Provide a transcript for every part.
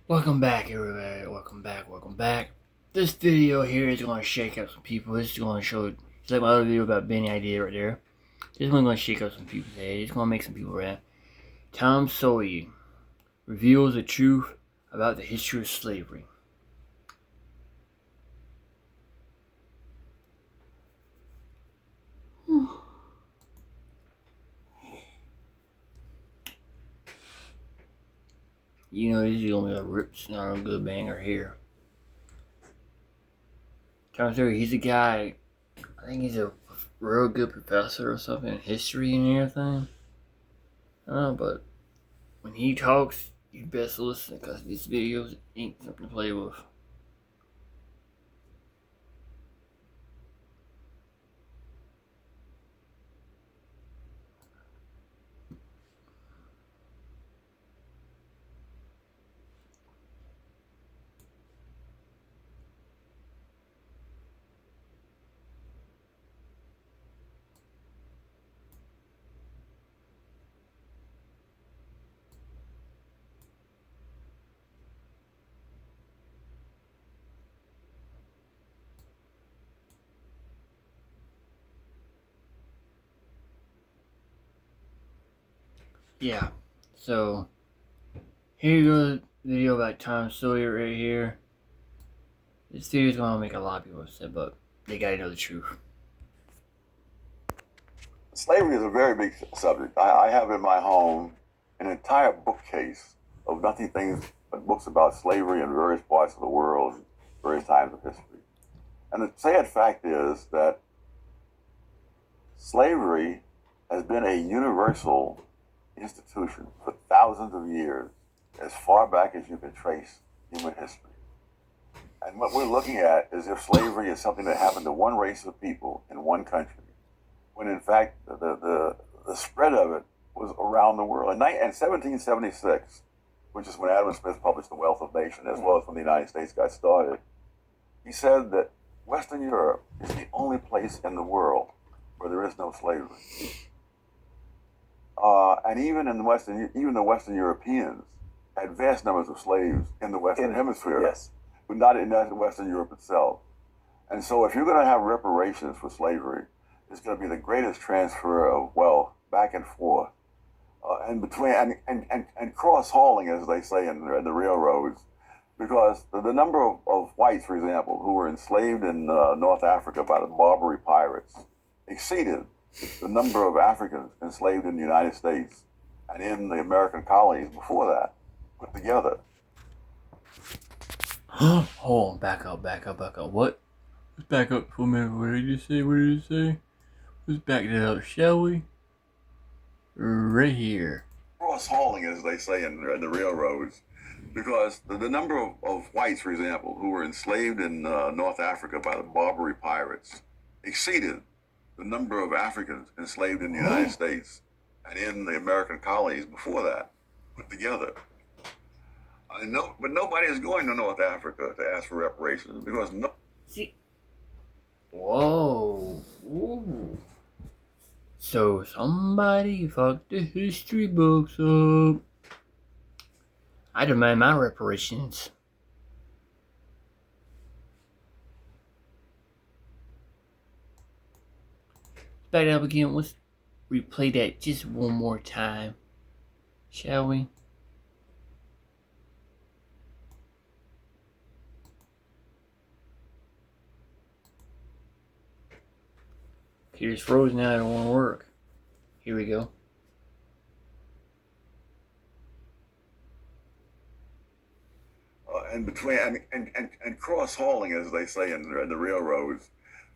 Welcome back, everybody. Welcome back. This video here is going to shake up some people. This is going to show, it's like my other video about Benny Idea right there. This one's going to shake up some people today. It's going to make some people rant. Tom Sawyer reveals the truth about the history of slavery. You know, this is going to be a rips, not a good banger here. Tom Sawyer, he's a guy, I think he's a real good professor or something in history and everything. I don't know, but when he talks, you best listen because these videos ain't something to play with. Yeah, so here you go, video about Tom Sawyer right here. This video is gonna make a lot of people upset, but they gotta know the truth. Slavery is a very big subject. I have in my home an entire bookcase of nothing things but books about slavery in various parts of the world, various times of history. And the sad fact is that slavery has been a universal institution for thousands of years, as far back as you can trace human history. And what we're looking at is if slavery is something that happened to one race of people in one country, when in fact the spread of it was around the world. In 1776, which is when Adam Smith published The Wealth of Nations, as well as when the United States got started, he said that Western Europe is the only place in the world where there is no slavery. And even the Western Europeans had vast numbers of slaves in the Western Hemisphere, yes, but not in Western Europe itself. And so, if you're going to have reparations for slavery, it's going to be the greatest transfer of wealth back and forth, and between and cross hauling, as they say in the railroads, because the number of whites, for example, who were enslaved in North Africa by the Barbary pirates exceeded the number of Africans enslaved in the United States and in the American colonies before that put together. Hold on, back up. What? Let's back up for a minute. What did you say? Let's back it up, shall we? Right here. Cross hauling, as they say in the railroads, because the number of whites, for example, who were enslaved in North Africa by the Barbary pirates exceeded the number of Africans enslaved in the United States and in the American colonies before that put together. But nobody is going to North Africa to ask for reparations because See. Whoa. Ooh. So somebody fucked the history books up. I demand my reparations. Back up again. Let's replay that just one more time, shall we? Here's frozen now. I don't want to work. Here we go. And between and cross hauling, as they say in the railroads,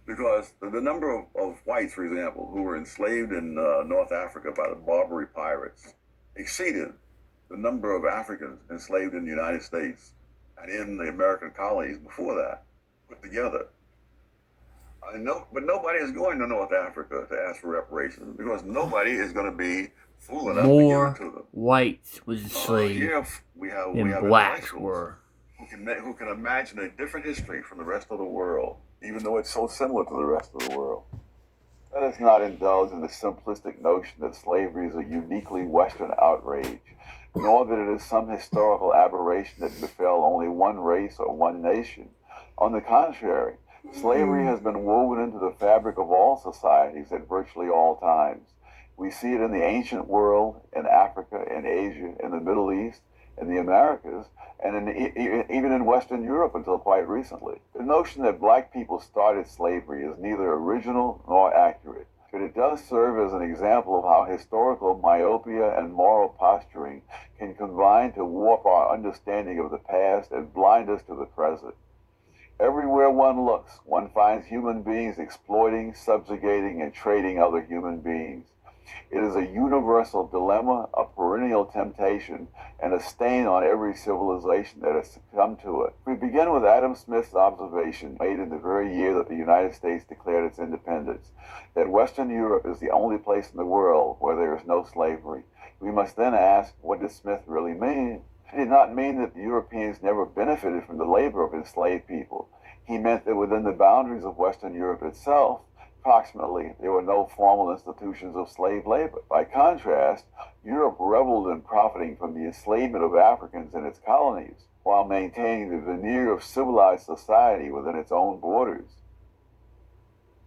because the number of whites, for example, who were enslaved in North Africa by the Barbary pirates exceeded the number of Africans enslaved in the United States and in the American colonies before that put together. But nobody is going to North Africa to ask for reparations because nobody is going to be fool enough to give it to them. Whites was enslaved Here we have blacks were. Who can imagine a different history from the rest of the world, even though it's so similar to the rest of the world. Let us not indulge in the simplistic notion that slavery is a uniquely Western outrage. nor that it is some historical aberration that befell only one race or one nation. On the contrary, slavery has been woven into the fabric of all societies at virtually all times. We see it in the ancient world, in Africa, in Asia, in the Middle East, in the Americas, and even in Western Europe until quite recently. The notion that black people started slavery is neither original nor accurate, but it does serve as an example of how historical myopia and moral posturing can combine to warp our understanding of the past and blind us to the present. Everywhere one looks, one finds human beings exploiting, subjugating, and trading other human beings. It is a universal dilemma, a perennial temptation, and a stain on every civilization that has succumbed to it. We begin with Adam Smith's observation, made in the very year that the United States declared its independence, that Western Europe is the only place in the world where there is no slavery. We must then ask, what did Smith really mean? He did not mean that the Europeans never benefited from the labor of enslaved people. He meant that within the boundaries of Western Europe itself, approximately, there were no formal institutions of slave labor. By contrast, Europe reveled in profiting from the enslavement of Africans in its colonies, while maintaining the veneer of civilized society within its own borders.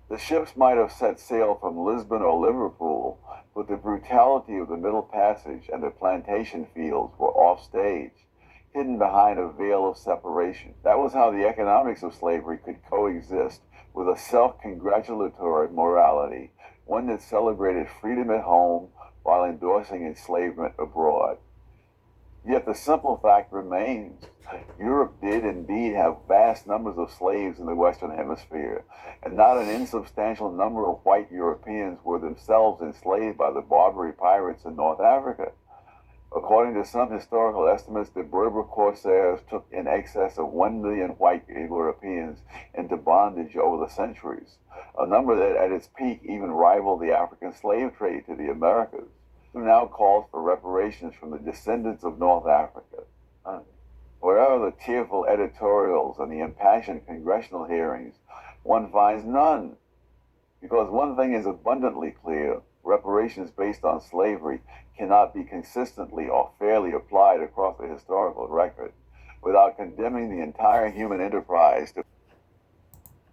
The ships might have set sail from Lisbon or Liverpool, but the brutality of the Middle Passage and the plantation fields were offstage, hidden behind a veil of separation. That was how the economics of slavery could coexist with a self-congratulatory morality, one that celebrated freedom at home while endorsing enslavement abroad. Yet the simple fact remains, Europe did indeed have vast numbers of slaves in the Western Hemisphere, and not an insubstantial number of white Europeans were themselves enslaved by the Barbary pirates in North Africa. According to some historical estimates, the Berber corsairs took in excess of 1 million white Europeans into bondage over the centuries, a number that at its peak even rivaled the African slave trade to the Americas, who now calls for reparations from the descendants of North Africa. Wherever the tearful editorials and the impassioned congressional hearings, one finds none. Because one thing is abundantly clear, reparations based on slavery cannot be consistently or fairly applied across the historical record without condemning the entire human enterprise.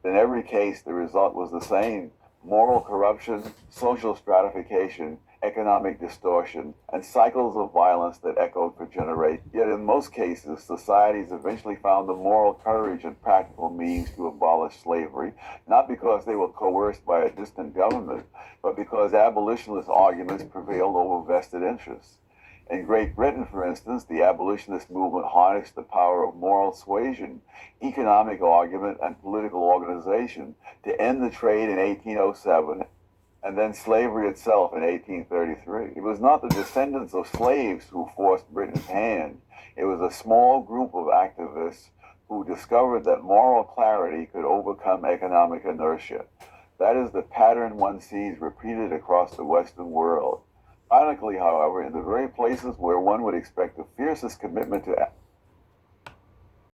In every case, the result was the same: moral corruption, social stratification, economic distortion, and cycles of violence that echoed for generations. Yet in most cases, societies eventually found the moral courage and practical means to abolish slavery, not because they were coerced by a distant government, but because abolitionist arguments prevailed over vested interests. In Great Britain, for instance, the abolitionist movement harnessed the power of moral suasion, economic argument, and political organization to end the trade in 1807 and then slavery itself in 1833. It was not the descendants of slaves who forced Britain's hand. It was a small group of activists who discovered that moral clarity could overcome economic inertia. That is the pattern one sees repeated across the Western world. Ironically, however, in the very places where one would expect the fiercest commitment to